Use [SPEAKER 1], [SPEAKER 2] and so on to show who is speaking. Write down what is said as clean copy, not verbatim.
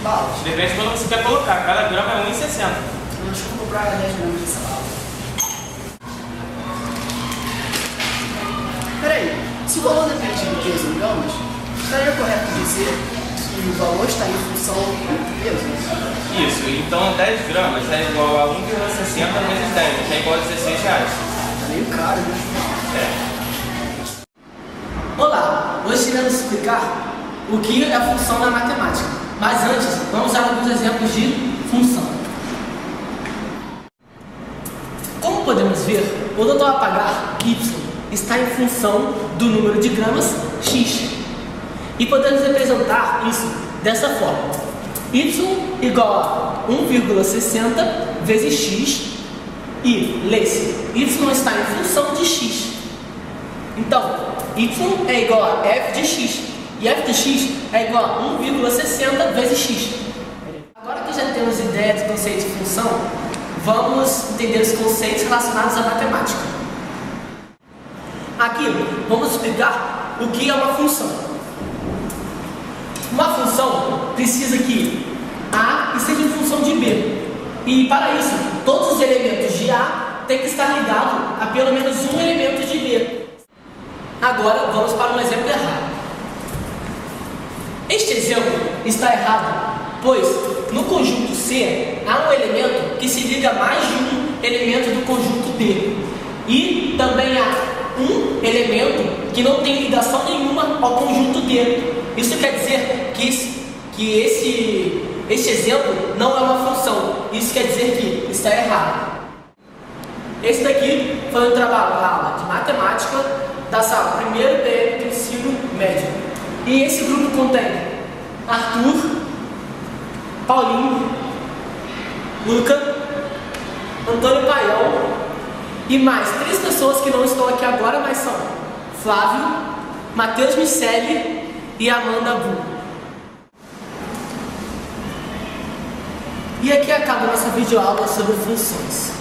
[SPEAKER 1] Fala.
[SPEAKER 2] Depende de quando você quer colocar. Cada grama é 1,60.
[SPEAKER 1] Eu acho que eu vou comprar 10 gramas dessa bala. Peraí, se o valor depende do peso em gramas, estaria correto dizer que o valor está em função do peso?
[SPEAKER 2] Isso, então 10 gramas é igual a 1,60 vezes 10, que é igual a 16 reais.
[SPEAKER 1] Tá meio caro, né?
[SPEAKER 3] Olá, hoje iremos explicar o que é a função na matemática, mas antes vamos usar alguns exemplos de função. Como podemos ver, o total a pagar, y, está em função do número de gramas, x. E podemos representar isso dessa forma: y igual a 1,60 vezes x, e lê-se, y está em função de x. Então, y é igual a f de x, e f de x é igual a 1,60 vezes x. Agora que já temos ideia do conceito de função, vamos entender os conceitos relacionados à matemática. Aqui, vamos explicar o que é uma função. Uma função precisa que A esteja em função de B. E para isso, todos os elementos de A têm que estar ligados a pelo menos um elemento de B. Agora, vamos para um exemplo errado. Este exemplo está errado, pois no conjunto C há um elemento que se liga a mais de um elemento do conjunto D. E também há um elemento que não tem ligação nenhuma ao conjunto D. Isso quer dizer que este exemplo não é uma função. Isso quer dizer que está errado. Esse daqui foi um trabalho da aula de matemática da sala 1º PM do ensino médio. E esse grupo contém Arthur, Paulinho, Luca, Antônio Paiol e mais 3 pessoas que não estão aqui agora, mas são Flávio, Matheus Miceli e Amanda Bu. E aqui acaba a nossa videoaula sobre funções.